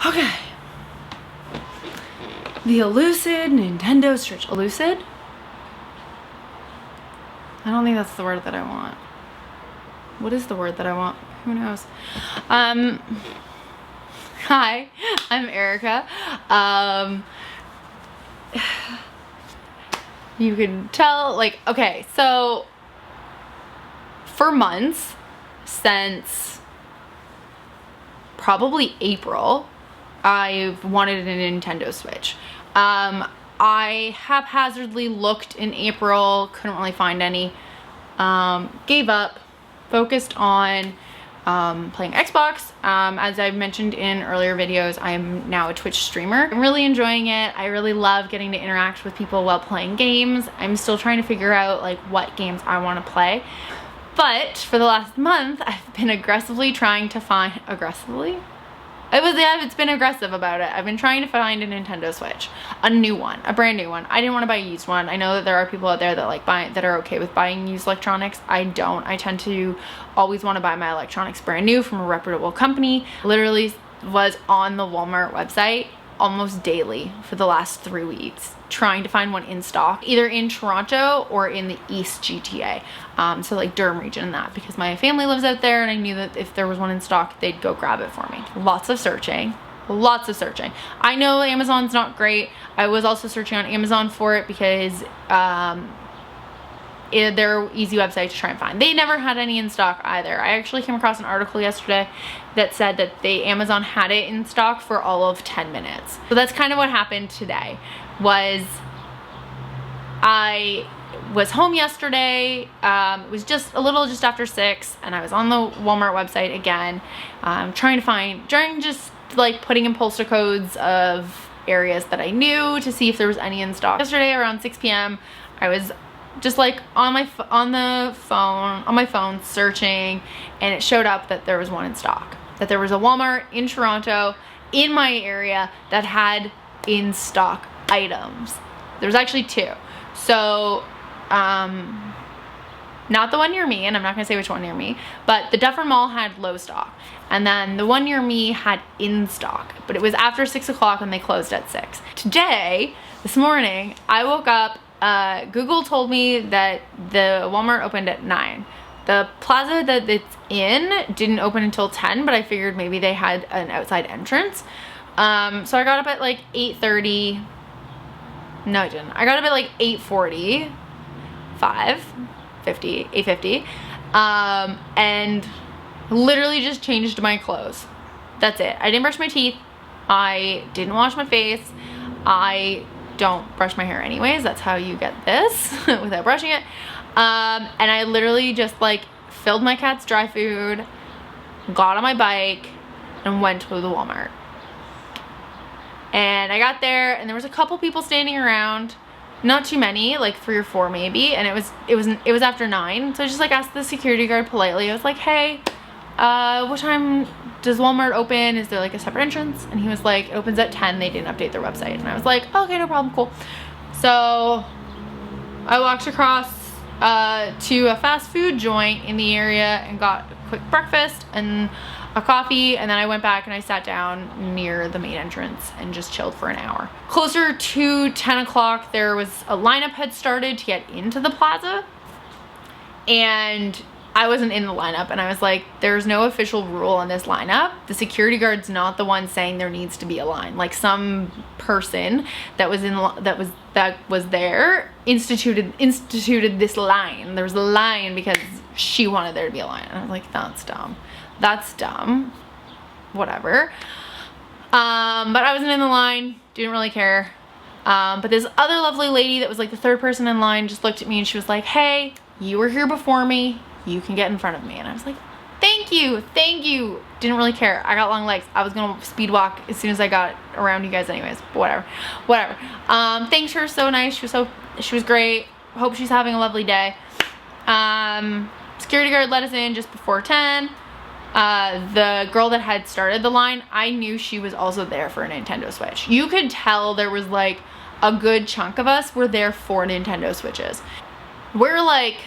Okay. The elusive Nintendo Switch. Elusive? I don't think that's the word that I want. What is the word that I want? Who knows? Hi, I'm Erica. You can tell, like, okay, so for months, since probably April, I've wanted a Nintendo Switch. I haphazardly looked in April, couldn't really find any, gave up, focused on playing Xbox. As I've mentioned in earlier videos, I am now a Twitch streamer. I'm really enjoying it. I really love getting to interact with people while playing games. I'm still trying to figure out like what games I want to play. But for the last month, I've been aggressively trying to find, it's been aggressive about it. I've been trying to find a Nintendo Switch, a new one, a brand new one. I didn't want to buy a used one. I know that there are people out there that like that are okay with buying used electronics. I don't. I tend to always want to buy my electronics brand new from a reputable company. Literally was on the Walmart website almost daily for the last 3 weeks trying to find one in stock, either in Toronto or in the East GTA, so like Durham region and that, because my family lives out there and I knew that if there was one in stock they'd go grab it for me. Lots of searching. I know Amazon's not great. I was also searching on Amazon for it because they're easy website to try and find. They never had any in stock either. I actually came across an article yesterday that said that Amazon had it in stock for all of 10 minutes. So that's kind of what happened today. I was home yesterday. It was just after 6 and I was on the Walmart website again, just like putting in postal codes of areas that I knew to see if there was any in stock. Yesterday around 6 p.m. I was just like on my phone searching, and it showed up that there was one in stock, that there was a Walmart in Toronto in my area that had in stock items. There was actually 2. So not the one near me, and I'm not gonna say which one near me, but the Dufferin Mall had low stock, and then the one near me had in stock, but it was after 6 o'clock and they closed at 6. This morning, I woke up, Google told me that the Walmart opened at 9. The plaza that it's in didn't open until 10, but I figured maybe they had an outside entrance. So I got up at like 8:30. No, I didn't. I got up at like 8:40, 8:50, and literally just changed my clothes. That's it. I didn't brush my teeth. I didn't wash my face. I don't brush my hair anyways. That's how you get this without brushing it. And I literally just like filled my cat's dry food, got on my bike, and went to the Walmart. And I got there and there was a couple people standing around, not too many, like 3 or 4 maybe, and it was after 9. So I just like asked the security guard politely. I was like, hey, what time does Walmart open? Is there like a separate entrance? And he was like, it opens at 10. They didn't update their website. And I was like, oh, okay, no problem, cool. So I walked across to a fast food joint in the area and got a quick breakfast and a coffee, and then I went back and I sat down near the main entrance and just chilled for an hour. Closer to 10 o'clock, there was a lineup had started to get into the plaza, and I wasn't in the lineup, and I was like, there's no official rule on this lineup. The security guard's not the one saying there needs to be a line. Like some person that was there instituted this line. There was a line because she wanted there to be a line. And I was like, that's dumb. That's dumb. Whatever. But I wasn't in the line. Didn't really care. But this other lovely lady that was like the 3rd person in line just looked at me and she was like, hey, you were here before me. You can get in front of me. And I was like, thank you. Didn't really care. I got long legs. I was gonna speed walk as soon as I got around you guys anyways, but whatever. Thanks, her, so nice. She was great. Hope she's having a lovely day. Security guard let us in just before 10. The girl that had started the line, I knew she was also there for a Nintendo Switch. You could tell there was like a good chunk of us were there for Nintendo Switches. We're like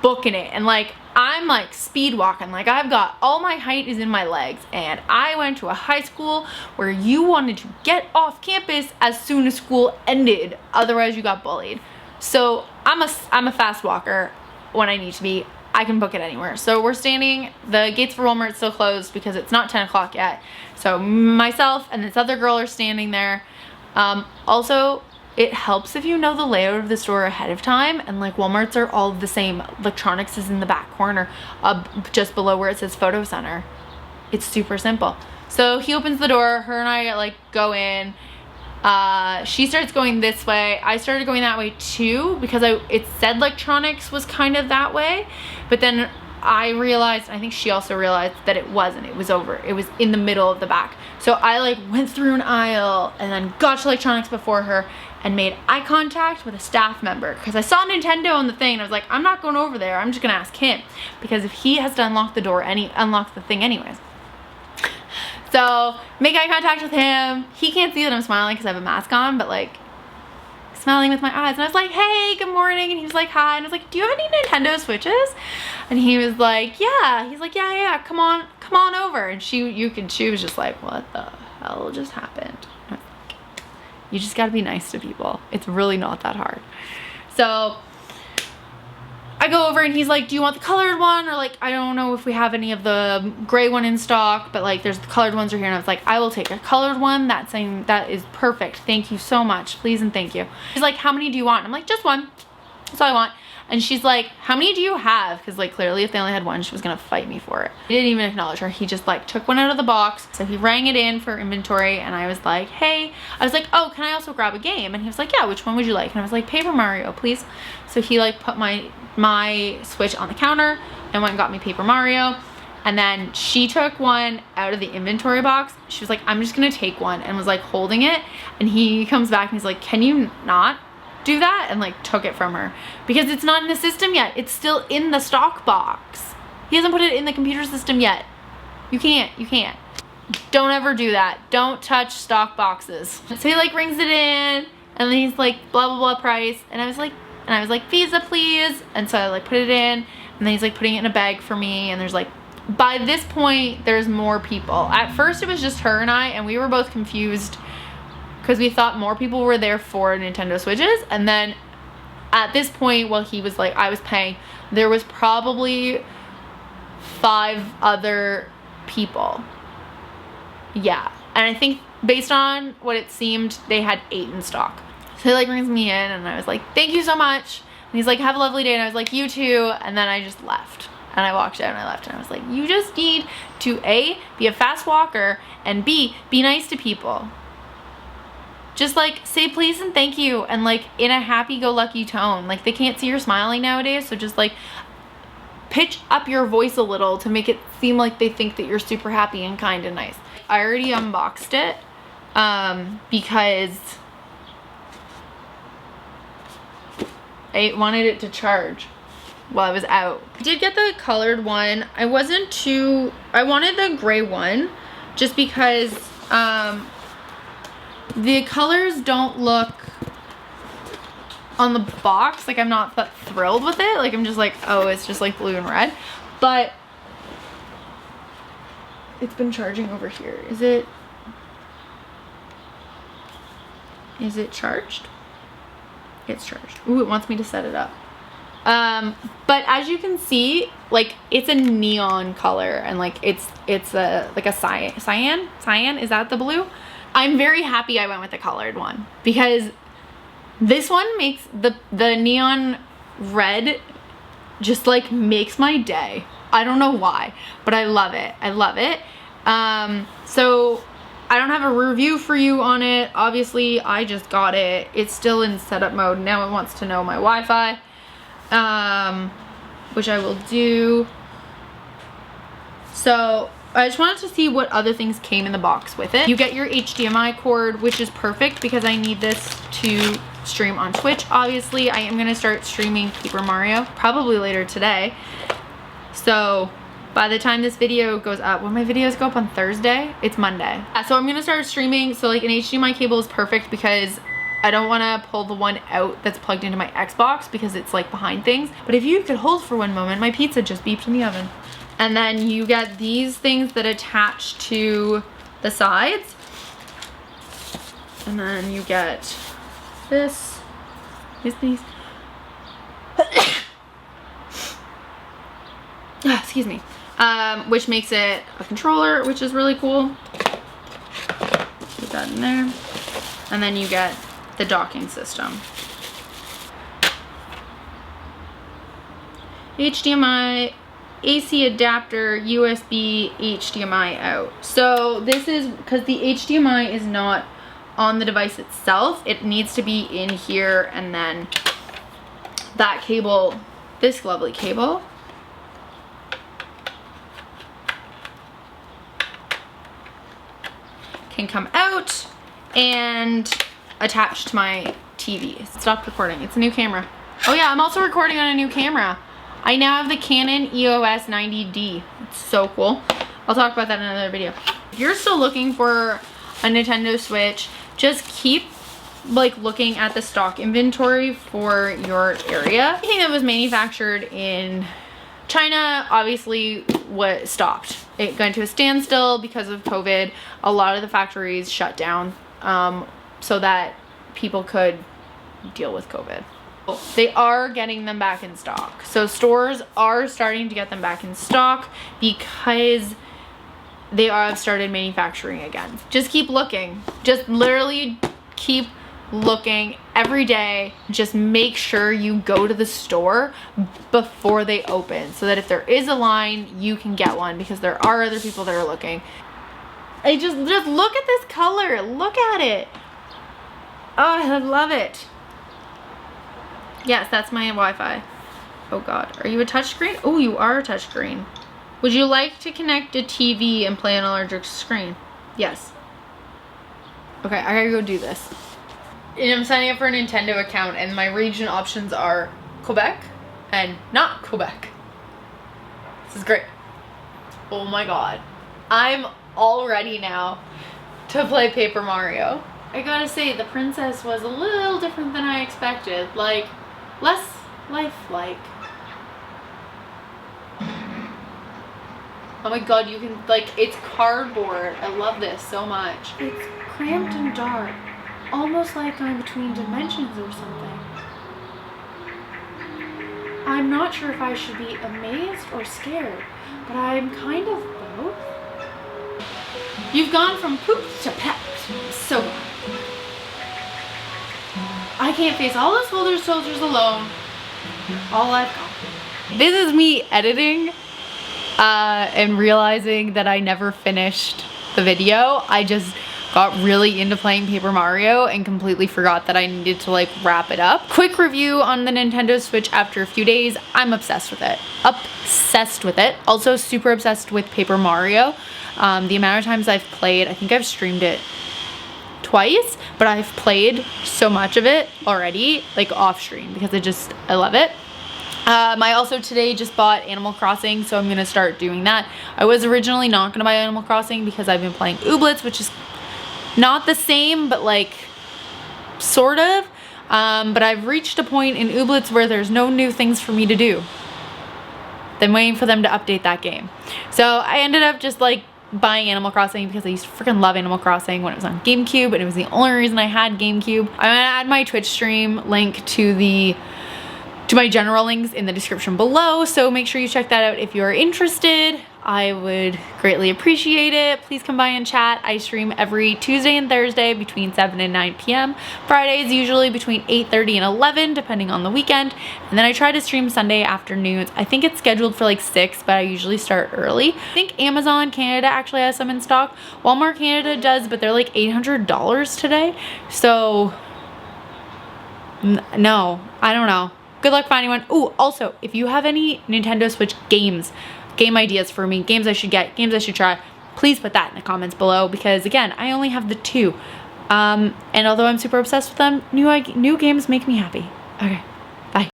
booking it, and like I'm like speed walking, like I've got all my height is in my legs, and I went to a high school where you wanted to get off campus as soon as school ended, otherwise you got bullied. So I'm a fast walker when I need to be. I can book it anywhere. So we're standing, the gates for Walmart still closed because it's not 10 o'clock yet. So myself and this other girl are standing there. Also, it helps if you know the layout of the store ahead of time, and like Walmarts are all the same. Electronics is in the back corner, just below where it says photo center. It's super simple. So he opens the door, her and I like go in. She starts going this way. I started going that way too because it said electronics was kind of that way, but then I realized, I think she also realized, that it wasn't. It was over. It was in the middle of the back. So I like went through an aisle and then got to electronics before her and made eye contact with a staff member because I saw Nintendo on the thing and I was like, I'm not going over there. I'm just gonna ask him, because if he has to unlock the door, unlock the thing anyways. So make eye contact with him. He can't see that I'm smiling because I have a mask on, but like smiling with my eyes. And I was like, hey, good morning. And he was like, hi. And I was like, do you have any Nintendo Switches? And he was like, yeah. He's like, yeah, come on over. And she was just like, what the hell just happened? And I was like, you just gotta be nice to people. It's really not that hard. So I go over and he's like, do you want the colored one? Or like, I don't know if we have any of the gray one in stock, but like there's the colored ones are here. And I was like, I will take a colored one. That is perfect. Thank you so much. Please and thank you. He's like, how many do you want? And I'm like, just one. That's all I want. And she's like, how many do you have? Because like clearly if they only had one, she was gonna fight me for it. He didn't even acknowledge her. He just like took one out of the box. So he rang it in for inventory and I was like, hey, I was like, oh, can I also grab a game? And he was like, yeah, which one would you like? And I was like, Paper Mario, please. So he like put my Switch on the counter and went and got me Paper Mario. And then she took one out of the inventory box. She was like, I'm just gonna take one, and was like holding it. And he comes back and he's like, can you not do that? And like took it from her because it's not in the system yet. It's still in the stock box. He hasn't put it in the computer system yet. You can't. Don't ever do that. Don't touch stock boxes. So he like rings it in and then he's like, blah, blah, blah price. And I was like, Visa, please. And so I like put it in, and then he's like putting it in a bag for me. And there's like, by this point, there's more people. At first it was just her and I, and we were both confused because we thought more people were there for Nintendo Switches. And then at this point, while he was like, I was paying, there was probably 5 other people. Yeah. And I think based on what it seemed, they had 8 in stock. So he like brings me in and I was like, thank you so much. And he's like, have a lovely day. And I was like, you too. And then I just left. And I walked out and I left. And I was like, you just need to A, be a fast walker, and B, be nice to people. Just like say please and thank you, and like in a happy-go-lucky tone. Like they can't see you're smiling nowadays, so just like pitch up your voice a little to make it seem like they think that you're super happy and kind and nice. I already unboxed it because I wanted it to charge while I was out. I did get the colored one. I wanted the gray one just because the colors don't look on the box, like I'm not that thrilled with it. Like I'm just like, oh, it's just like blue and red. But it's been charging over here. Is it charged? It's charged. Ooh, it wants me to set it up. But as you can see, like it's a neon color, and like it's like a cyan. Is that the blue? I'm very happy I went with the colored one because this one makes the neon red just like makes my day. I don't know why, but I love it. I love it. So I don't have a review for you on it. Obviously, I just got it. It's still in setup mode. Now it wants to know my Wi-Fi, which I will do. So I just wanted to see what other things came in the box with it. You get your HDMI cord, which is perfect because I need this to stream on Twitch. Obviously, I am gonna start streaming Paper Mario probably later today. So by the time this video goes up, when my videos go up on Thursday, it's Monday. So I'm gonna start streaming. So like an HDMI cable is perfect because I don't want to pull the one out that's plugged into my Xbox because it's like behind things. But if you could hold for one moment, my pizza just beeped in the oven. And then you get these things that attach to the sides. And then you get this, these. Excuse me. Which makes it a controller, which is really cool. Put that in there. And then you get the docking system. HDMI, AC adapter, USB, HDMI out. So this is because the HDMI is not on the device itself. It needs to be in here, and then that cable, this lovely cable, can come out and attach to my TV. Stop recording. It's a new camera. Oh yeah, I'm also recording on a new camera. I now have the Canon EOS 90D. It's so cool. I'll talk about that in another video. If you're still looking for a Nintendo Switch, just keep like looking at the stock inventory for your area. Anything that was manufactured in China obviously stopped. It got to a standstill because of COVID. A lot of the factories shut down so that people could deal with COVID. They are getting them back in stock. So stores are starting to get them back in stock because they have started manufacturing again. Just keep looking. Just literally keep looking every day. Just make sure you go to the store before they open so that if there is a line, you can get one because there are other people that are looking. Just look at this color. Look at it. Oh, I love it. Yes, that's my Wi-Fi. Oh God, are you a touchscreen? Oh, you are a touchscreen. Would you like to connect a TV and play on a larger screen? Yes. Okay, I gotta go do this. And I'm signing up for a Nintendo account and my region options are Quebec and not Quebec. This is great. Oh my God. I'm all ready now to play Paper Mario. I gotta say, the princess was a little different than I expected. Like, less lifelike. Oh my God, you can, like, it's cardboard. I love this so much. It's cramped and dark. Almost like I'm between dimensions or something. I'm not sure if I should be amazed or scared, but I'm kind of both. You've gone from poop to pet. So good. I can't face all those soldiers alone. All I've got. This is me editing and realizing that I never finished the video. I just got really into playing Paper Mario and completely forgot that I needed to like wrap it up. Quick review on the Nintendo Switch after a few days. I'm obsessed with it. Obsessed with it. Also super obsessed with Paper Mario. The amount of times I've played, I think I've streamed it twice, but I've played so much of it already, like off stream, because I love it. I also today just bought Animal Crossing, so I'm gonna start doing that. I was originally not gonna buy Animal Crossing because I've been playing Ooblets, which is not the same, but like sort of. But I've reached a point in Ooblets where there's no new things for me to do. Then waiting for them to update that game. So I ended up just like buying Animal Crossing because I used to freaking love Animal Crossing when it was on GameCube, and it was the only reason I had GameCube. I'm gonna add my Twitch stream link to my general links in the description below, so make sure you check that out if you're interested. I would greatly appreciate it. Please come by and chat. I stream every Tuesday and Thursday between 7 and 9 p.m. Fridays usually between 8:30 and 11, depending on the weekend. And then I try to stream Sunday afternoons. I think it's scheduled for like 6, but I usually start early. I think Amazon Canada actually has some in stock. Walmart Canada does, but they're like $800 today. So no, I don't know. Good luck finding one. Ooh, also, if you have any Nintendo Switch game ideas for me, games I should get, games I should try, please put that in the comments below, because again, I only have the 2. And although I'm super obsessed with them, new games make me happy. Okay.